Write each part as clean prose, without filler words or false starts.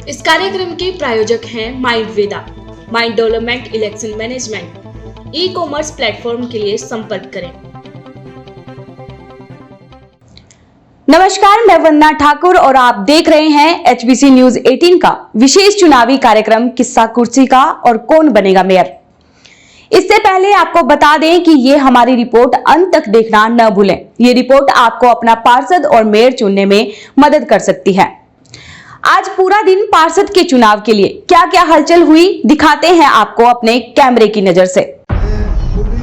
इस कार्यक्रम के प्रायोजक हैं mind Veda, mind development election management. E commerce platform के लिए संपर्क करें। नमस्कार, मैं वंदना ठाकुर और आप देख रहे हैं HBC न्यूज 18 का विशेष चुनावी कार्यक्रम किस्सा कुर्सी का और कौन बनेगा मेयर। इससे पहले आपको बता दें कि ये हमारी रिपोर्ट अंत तक देखना न भूलें। ये रिपोर्ट आपको अपना पार्षद और मेयर चुनने में मदद कर सकती है। आज पूरा दिन पार्षद के चुनाव के लिए क्या क्या हलचल हुई दिखाते हैं आपको अपने कैमरे की नजर से। मैं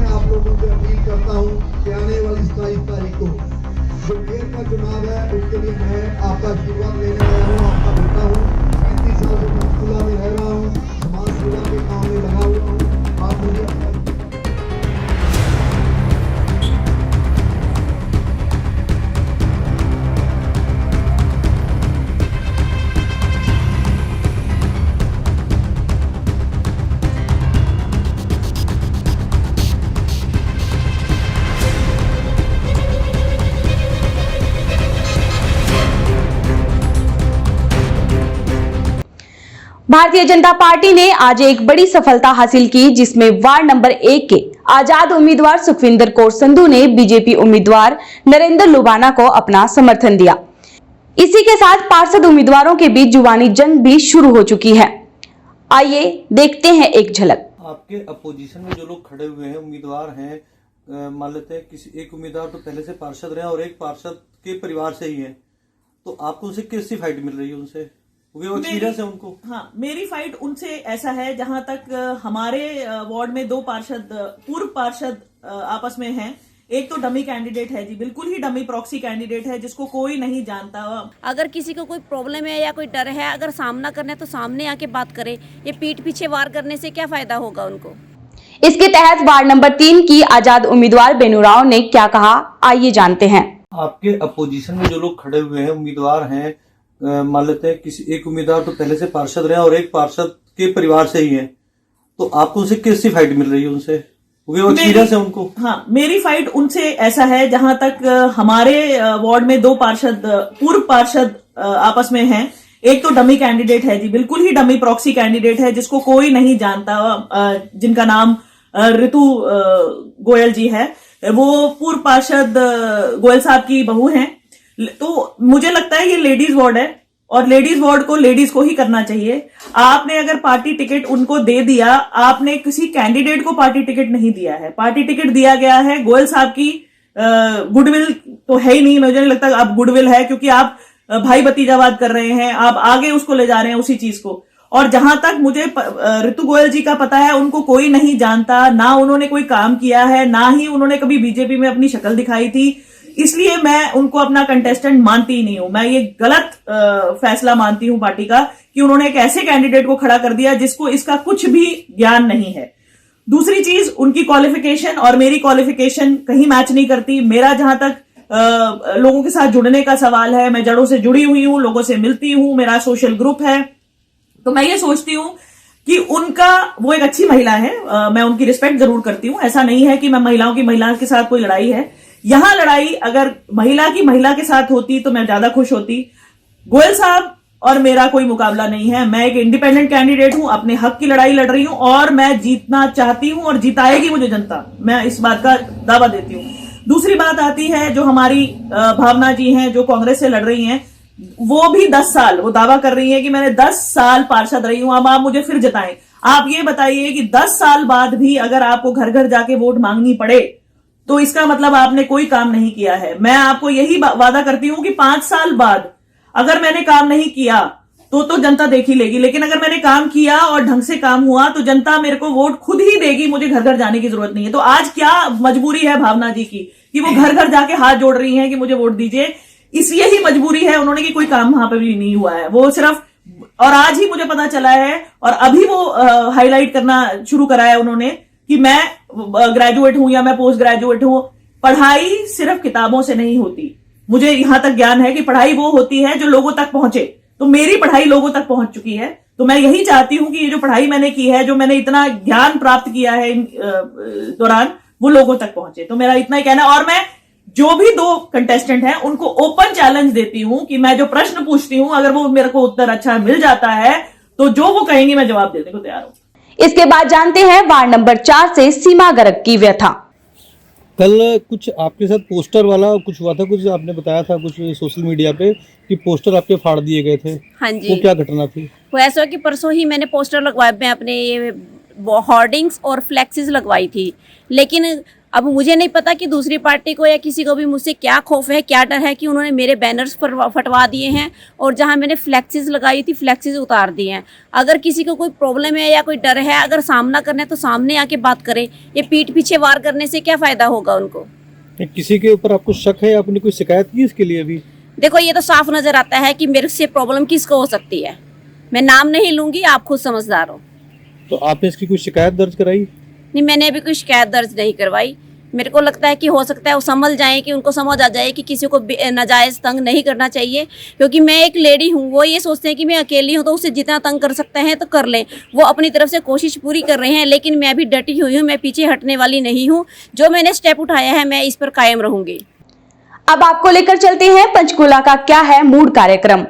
आप लोगों से अपील करता हूं कि आने वाली 27 तारीख को जो मेयर का चुनाव है उसके लिए मैं आपका आशीर्वाद लेने आया हूं, आपका बेटा हूं। 35 साल से पंचकूला में रह रहा हूं, समाज सेवा के काम में लगा हुआ हूं। आप मुझे भारतीय जनता पार्टी ने आज एक बड़ी सफलता हासिल की, जिसमें वार्ड नंबर 1 के आजाद उम्मीदवार सुखविंदर कौर संधू ने बीजेपी उम्मीदवार नरेंद्र लुबाना को अपना समर्थन दिया। इसी के साथ पार्षद उम्मीदवारों के बीच जुबानी जंग भी शुरू हो चुकी है। आइए देखते हैं एक झलक। आपके अपोजिशन में जो लोग खड़े हुए हैं उम्मीदवार हैं, मान लेते हैं किसी एक उम्मीदवार तो पहले से पार्षद रहे और एक पार्षद के परिवार से ही है, तो आपको उनसे कैसी फाइट मिल रही है उनसे, क्योंकि वो एक्सपीरियंस है उनको? हाँ, मेरी फाइट उनसे ऐसा है, जहां तक हमारे वार्ड में 2 पार्षद पूर्व पार्षद आपस में हैं। एक तो डमी कैंडिडेट है जी, बिल्कुल ही डमी प्रॉक्सी कैंडिडेट है जिसको कोई नहीं जानता। अगर किसी को कोई प्रॉब्लम है या कोई डर है, अगर सामना करना है तो सामने आके बात करे। ये पीठ पीछे वार करने से क्या फायदा होगा उनको। इसके तहत वार्ड नंबर 3 की आजाद उम्मीदवार बेनू राव ने क्या कहा, आइए जानते हैं। आपके अपोजिशन में जो लोग खड़े हुए हैं उम्मीदवार हैं, मान लेते हैं किसी एक उम्मीदवार तो पहले से पार्षद रहे और एक पार्षद के परिवार से ही है, तो आपको उनसे कैसी फाइट मिल रही है उनसे, क्योंकि वो एक्सपीरियंस है उनको? हाँ, मेरी फाइट उनसे ऐसा है, जहां तक हमारे वार्ड में 2 पार्षद पूर्व पार्षद आपस में हैं। एक तो डमी कैंडिडेट है जी, बिल्कुल ही डमी प्रॉक्सी कैंडिडेट है जिसको कोई नहीं जानता, जिनका नाम ऋतु गोयल जी है। वो पूर्व पार्षद गोयल साहब की बहू हैं। तो मुझे लगता है ये लेडीज वार्ड है और लेडीज वार्ड को लेडीज को ही करना चाहिए। आपने अगर पार्टी टिकट उनको दे दिया, आपने किसी कैंडिडेट को पार्टी टिकट नहीं दिया है। पार्टी टिकट दिया गया है गोयल साहब की गुडविल तो है ही नहीं, मुझे नहीं लगता अब गुडविल है, क्योंकि आप भाई भतीजावाद कर रहे हैं, आप आगे उसको ले जा रहे हैं उसी चीज को। और जहां तक मुझे ऋतु गोयल जी का पता है, उनको कोई नहीं जानता, ना उन्होंने कोई काम किया है, ना ही उन्होंने कभी बीजेपी में अपनी शक्ल दिखाई थी। इसलिए मैं उनको अपना कंटेस्टेंट मानती ही नहीं हूं। मैं ये गलत फैसला मानती हूं पार्टी का कि उन्होंने एक ऐसे कैंडिडेट को खड़ा कर दिया जिसको इसका कुछ भी ज्ञान नहीं है। दूसरी चीज, उनकी क्वालिफिकेशन और मेरी क्वालिफिकेशन कहीं मैच नहीं करती। मेरा जहां तक लोगों के साथ जुड़ने का सवाल है, मैं जड़ों से जुड़ी हुई हूं, लोगों से मिलती हूं, मेरा सोशल ग्रुप है, तो मैं ये सोचती हूं कि उनका, वो एक अच्छी महिला है, मैं उनकी रिस्पेक्ट जरूर करती हूं। ऐसा नहीं है कि मैं महिला के साथ कोई लड़ाई है। यहां लड़ाई अगर महिला के साथ होती तो मैं ज्यादा खुश होती। गोयल साहब और मेरा कोई मुकाबला नहीं है। मैं एक इंडिपेंडेंट कैंडिडेट हूं, अपने हक की लड़ाई लड़ रही हूं और मैं जीतना चाहती हूं और जिताएगी मुझे जनता, मैं इस बात का दावा देती हूं। दूसरी बात आती है, जो हमारी भावना जी हैं जो कांग्रेस से लड़ रही हैं, वो भी 10 साल वो दावा कर रही है कि मैंने 10 साल पार्षद रही हूं, अब आप मुझे फिर जिताएं। आप ये बताइए कि 10 साल बाद भी अगर आपको घर घर जाके वोट मांगनी पड़े तो इसका मतलब आपने कोई काम नहीं किया है। मैं आपको यही वादा करती हूं कि 5 साल बाद अगर मैंने काम नहीं किया तो जनता देख ही लेगी, लेकिन अगर मैंने काम किया और ढंग से काम हुआ तो जनता मेरे को वोट खुद ही देगी, मुझे घर घर जाने की जरूरत नहीं है। तो आज क्या मजबूरी है भावना जी की कि वो घर घर जाके हाथ जोड़ रही हैं कि मुझे वोट दीजिए। इसलिए ही मजबूरी है उन्होंने कि कोई काम वहां पर भी नहीं हुआ है, वो सिर्फ, और आज ही मुझे पता चला है और अभी वो हाईलाइट करना शुरू करा है उन्होंने कि मैं ग्रेजुएट हूं या मैं पोस्ट ग्रेजुएट हूं। पढ़ाई सिर्फ किताबों से नहीं होती, मुझे यहां तक ज्ञान है कि पढ़ाई वो होती है जो लोगों तक पहुंचे। तो मेरी पढ़ाई लोगों तक पहुंच चुकी है, तो मैं यही चाहती हूं कि ये जो पढ़ाई मैंने की है, जो मैंने इतना ज्ञान प्राप्त किया है इन दौरान, वो लोगों तक पहुंचे। तो मेरा इतना ही कहना है। और मैं जो भी दो कंटेस्टेंट हैं उनको ओपन चैलेंज देती हूं कि मैं जो प्रश्न पूछती हूं अगर वो मेरे को उत्तर अच्छा मिल जाता है तो जो वो कहेंगे मैं जवाब देने को तैयार हूं। इसके बाद जानते हैं वार्ड नंबर 4 से सीमा गर्ग की व्यथा। कल कुछ आपके साथ पोस्टर वाला कुछ हुआ था, कुछ आपने बताया था कुछ सोशल मीडिया पे कि पोस्टर आपके फाड़ दिए गए थे। हाँ जी, वो क्या घटना थी? वो ऐसा कि परसों ही मैंने पोस्टर लगवाए, मैं अपने ये होर्डिंग्स और फ्लैक्सेस लगवाई थी, लेकिन अब मुझे नहीं पता कि दूसरी पार्टी को या किसी को भी मुझसे क्या खौफ है, क्या डर है कि उन्होंने मेरे बैनर्स पर फटवा दिए हैं और जहां मैंने फ्लैक्सेस लगाई थी फ्लैक्सेस उतार दिए हैं। अगर किसी को कोई प्रॉब्लम है या कोई डर है, अगर सामना करना है तो सामने आके बात करें। ये पीठ पीछे वार करने से क्या फायदा होगा उनको? किसी के ऊपर आपको शक है, आपने कोई शिकायत की इसके लिए अभी? देखो, ये तो साफ नजर आता है कि मेरे से प्रॉब्लम किसको हो सकती है। मैं नाम नहीं लूंगी, आप खुद समझदार हो। तो आपने इसकी कोई शिकायत दर्ज कराई? नहीं, मैंने अभी कोई शिकायत दर्ज नहीं करवाई। मेरे को लगता है कि हो सकता है वो समझ जाए, कि उनको समझ आ जाए कि किसी को नाजायज तंग नहीं करना चाहिए, क्योंकि मैं एक लेडी हूँ। वो ये सोचते हैं कि मैं अकेली हूँ तो उसे जितना तंग कर सकते हैं तो कर लें। वो अपनी तरफ से कोशिश पूरी कर रहे हैं, लेकिन मैं भी डटी हुई हूँ, मैं पीछे हटने वाली नहीं हूँ। जो मैंने स्टेप उठाया है मैं इस पर कायम रहूंगी। अब आपको लेकर चलते हैं पंचकूला का क्या है मूड कार्यक्रम।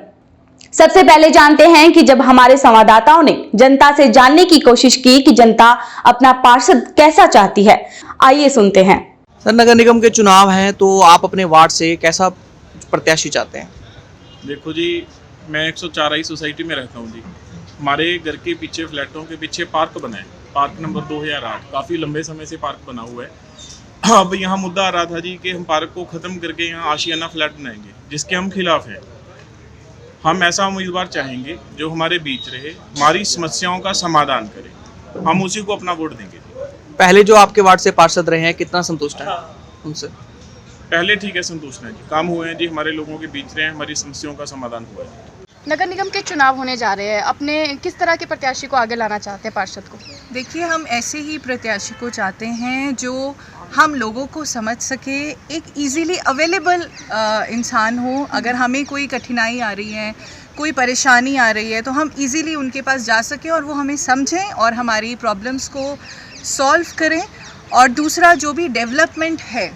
सबसे पहले जानते हैं कि जब हमारे संवाददाताओं ने जनता से जानने की कोशिश की कि जनता अपना पार्षद कैसा चाहती है, आइए सुनते हैं। सर, नगर निगम के चुनाव हैं तो आप अपने वार्ड से कैसा प्रत्याशी चाहते हैं? देखो जी, मैं 104 सोसाइटी में रहता हूँ जी। हमारे घर के पीछे, फ्लैटों के पीछे पार्क बना है, पार्क नंबर 2008। काफ़ी लंबे समय से पार्क बना हुआ है। अब यहाँ मुद्दा आ रहा था जी कि हम पार्क को ख़त्म करके यहाँ आशियाना फ्लैट बनाएंगे, जिसके हम खिलाफ हैं। हम ऐसा उम्मीदवार चाहेंगे जो हमारे बीच रहे, हमारी समस्याओं का समाधान करे। हम उसी को अपना वोट देंगे। पहले जो आपके वार्ड से पार्षद रहे हैं कितना संतुष्ट हैं उनसे? पहले ठीक है, संतुष्ट हैं जी। काम हुए हैं जी, हमारे लोगों के बीच रहे हैं, हमारी समस्याओं का समाधान हुआ है। नगर निगम के चुनाव होने जा रहे हैं, अपने किस तरह के प्रत्याशी को आगे लाना चाहते हैं पार्षद को? देखिए, हम ऐसे ही प्रत्याशी को चाहते हैं जो हम लोगों को समझ सके, एक इजीली अवेलेबल इंसान हो। अगर हमें कोई कठिनाई आ रही है, कोई परेशानी आ रही है, तो हम इजीली उनके पास जा सकें और वो हमें समझें और हमारी प्रॉब्लम्स को सॉल्व करें। और दूसरा, जो भी डेवलपमेंट है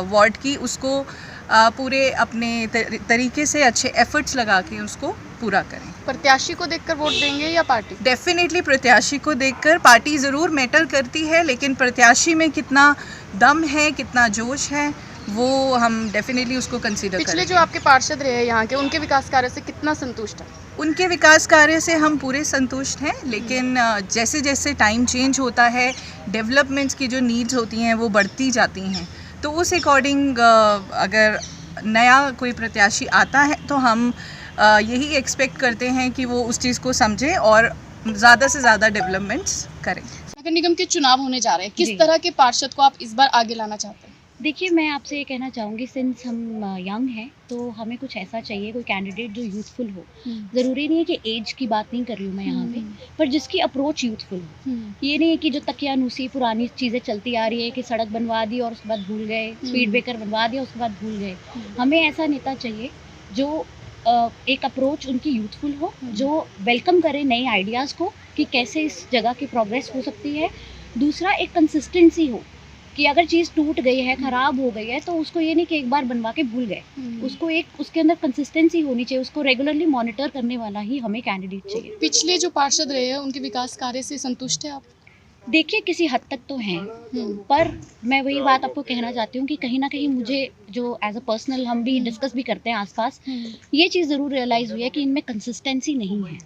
वार्ड की, उसको पूरे अपने तरीके से अच्छे एफर्ट्स लगा के उसको पूरा करें। प्रत्याशी को देखकर वोट देंगे या पार्टी? डेफिनेटली प्रत्याशी को देखकर। पार्टी ज़रूर मैटर करती है, लेकिन प्रत्याशी में कितना दम है, कितना जोश है, वो हम डेफिनेटली उसको कंसीडर करेंगे। पिछले जो आपके पार्षद रहे यहाँ के, उनके विकास कार्य से कितना संतुष्ट है? उनके विकास कार्य से हम पूरे संतुष्ट हैं, लेकिन जैसे जैसे टाइम चेंज होता है, डेवलपमेंट्स की जो नीड्स होती हैं वो बढ़ती जाती हैं, तो उस अकॉर्डिंग अगर नया कोई प्रत्याशी आता है तो हम यही एक्सपेक्ट करते हैं कि वो उस चीज़ को समझे और ज़्यादा से ज़्यादा डेवलपमेंट्स करें। नगर निगम के चुनाव होने जा रहे हैं, किस तरह के पार्षद को आप इस बार आगे लाना चाहते हैं? देखिए, मैं आपसे ये कहना चाहूँगी, सिंस हम यंग हैं तो हमें कुछ ऐसा चाहिए, कोई कैंडिडेट जो यूथफुल हो। ज़रूरी नहीं है कि एज की बात नहीं कर रही हूँ मैं यहाँ पे, पर जिसकी अप्रोच यूथफुल हो। ये नहीं है कि जो तकियानुसी पुरानी चीज़ें चलती आ रही है कि सड़क बनवा दी और उसके बाद भूल गए, स्पीड ब्रेकर बनवा दिया उसके बाद भूल गए। हमें ऐसा नेता चाहिए जो एक अप्रोच उनकी यूथफुल हो, जो वेलकम करे नए आइडियाज़ को कि कैसे इस जगह की प्रोग्रेस हो सकती है। दूसरा, एक कंसिस्टेंसी हो कि अगर चीज़ टूट गई है, ख़राब हो गई है, तो उसको ये नहीं कि एक बार बनवा के भूल गए। उसको एक उसके अंदर कंसिस्टेंसी होनी चाहिए, उसको रेगुलरली मॉनिटर करने वाला ही हमें कैंडिडेट चाहिए। पिछले जो पार्षद रहे हैं उनके विकास कार्य से संतुष्ट है आप? देखिए, किसी हद तक तो हैं, पर मैं वही बात आपको कहना चाहती हूँ कि कहीं ना कहीं मुझे जो एज अ पर्सनल, हम भी डिस्कस भी करते हैं आसपास, ये चीज़ ज़रूर रियलाइज़ हुई है कि इनमें कंसिस्टेंसी नहीं है।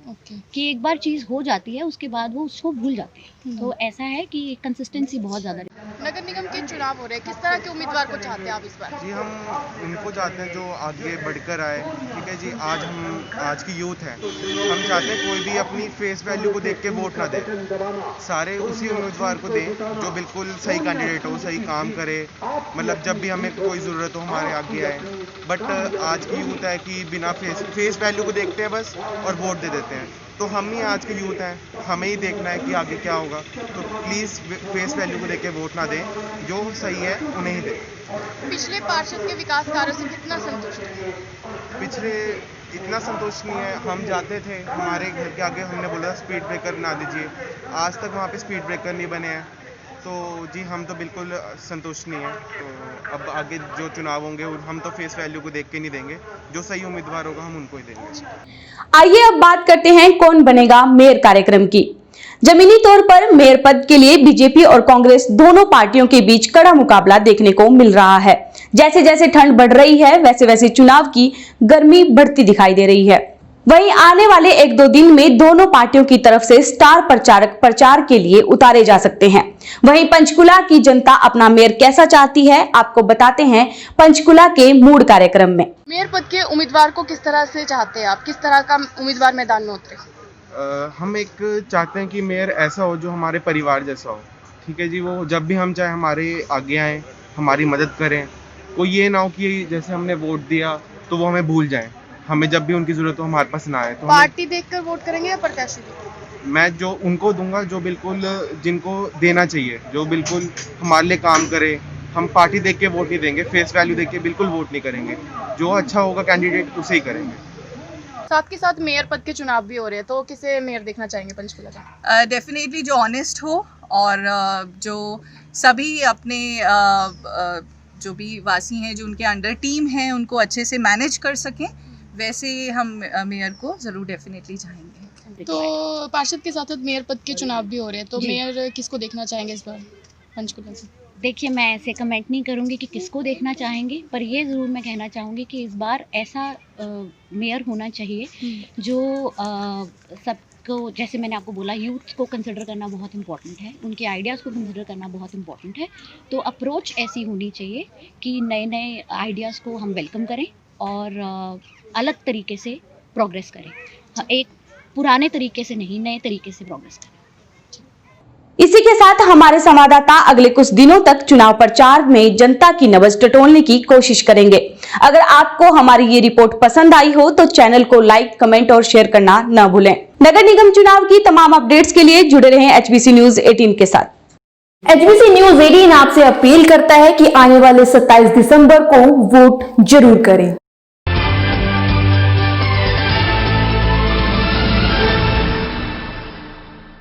कि एक बार चीज़ हो जाती है उसके बाद वो उसको भूल जाते हैं, तो ऐसा है कि कंसिस्टेंसी बहुत ज़्यादा। नगर निगम के चुनाव हो रहे हैं, किस तरह के उम्मीदवार को चाहते हैं आप इस बार? जी, हम उनको चाहते हैं जो आगे बढ़कर आए। ठीक है जी, आज की यूथ है, हम चाहते हैं कोई भी अपनी फेस वैल्यू को देख के वोट ना दे, सारे उसी उम्मीदवार को दें जो बिल्कुल सही कैंडिडेट हो, सही काम करे, मतलब जब भी हमें कोई ज़रूरत हो हमारे आगे आए। बट आज की यूथ है कि बिना फेस वैल्यू को देखते हैं बस और वोट दे देते हैं। तो हम ही आज के यूथ हैं, हमें ही देखना है कि आगे क्या होगा। तो प्लीज़ फेस वैल्यू को देख के वोट ना दें, जो सही है उन्हें ही दें। पिछले पार्षद के विकास कार्यों से कितना संतुष्ट है? पिछले इतना संतुष्ट नहीं है। हम जाते थे, हमारे घर के आगे हमने बोला स्पीड ब्रेकर बना दीजिए, आज तक वहाँ पे स्पीड ब्रेकर नहीं बने हैं। तो जी हम तो बिल्कुल संतुष्ट नहीं हैं। तो अब आगे जो चुनाव होंगे हम तो फेस वैल्यू को देख के नहीं देंगे, जो सही उम्मीदवार होगा हम उनको ही देंगे। आइए अब बात करते हैं कौन बनेगा मेयर कार्यक्रम की। जमीनी तौर पर मेयर पद के लिए बीजेपी और कांग्रेस दोनों पार्टियों के बीच कड़ा मुकाबला देखने को मिल रहा है। जैसे जैसे ठंड बढ़ रही है वैसे वैसे चुनाव की गर्मी बढ़ती दिखाई दे रही है। वहीं आने वाले 1-2 दिन में दोनों पार्टियों की तरफ से स्टार प्रचारक प्रचार के लिए उतारे जा सकते हैं। वहीं पंचकुला की जनता अपना मेयर कैसा चाहती है आपको बताते हैं पंचकुला के मूड कार्यक्रम में। मेयर पद के उम्मीदवार को किस तरह से चाहते हैं आप, किस तरह का उम्मीदवार मैदान में उतरे? हम एक चाहते हैं कि मेयर ऐसा हो जो हमारे परिवार जैसा हो। ठीक है जी, वो जब भी हम चाहे हमारे आगे आए, हमारी मदद करें। कोई ये ना हो कि जैसे हमने वोट दिया तो वो हमें भूल जाएं, हमें जब भी उनकी जरूरत हो हमारे पास ना आए। तो पार्टी देखकर वोट करेंगे या प्रत्याशी देखकर? मैं जो उनको दूंगा जो बिल्कुल जिनको देना चाहिए, जो बिल्कुल हमारे लिए काम करे। हम पार्टी देख के वोट नहीं देंगे, फेस वैल्यू देख के बिल्कुल वोट नहीं करेंगे। जो अच्छा होगा कैंडिडेट उसे ही करेंगे। साथ के साथ मेयर पद के चुनाव भी हो रहे हैं, तो किसे मेयर देखना चाहेंगे पंचकुला का? डेफिनेटली जो ऑनेस्ट हो और जो सभी अपने जो भी वासी हैं, जो उनके अंडर टीम है, उनको अच्छे से मैनेज कर सकें, वैसे हम मेयर को ज़रूर डेफिनेटली चाहेंगे। तो पार्षद के साथ साथ मेयर पद के चुनाव भी हो रहे हैं, तो मेयर किसको देखना चाहेंगे इस बार पंचकुला से? देखिए, मैं ऐसे कमेंट नहीं करूँगी कि किसको देखना चाहेंगे, पर ये ज़रूर मैं कहना चाहूँगी कि इस बार ऐसा मेयर होना चाहिए जो सबको, जैसे मैंने आपको बोला, यूथ को कंसिडर करना बहुत इंपॉर्टेंट है, उनके आइडियाज़ को कंसिडर करना बहुत इंपॉर्टेंट है। तो अप्रोच ऐसी होनी चाहिए कि नए नए आइडियाज़ को हम वेलकम करें और अलग तरीके से प्रोग्रेस करें, एक पुराने तरीके से नहीं, नए तरीके से प्रोग्रेस करें। इसी के साथ हमारे संवाददाता अगले कुछ दिनों तक चुनाव प्रचार में जनता की नब्ज टटोलने की कोशिश करेंगे। अगर आपको हमारी ये रिपोर्ट पसंद आई हो तो चैनल को लाइक, कमेंट और शेयर करना न भूलें। नगर निगम चुनाव की तमाम अपडेट्स के लिए जुड़े रहें HBC न्यूज 18 के साथ। HBC न्यूज 18 आपसे अपील करता है कि आने वाले 27 दिसंबर को वोट जरूर करें।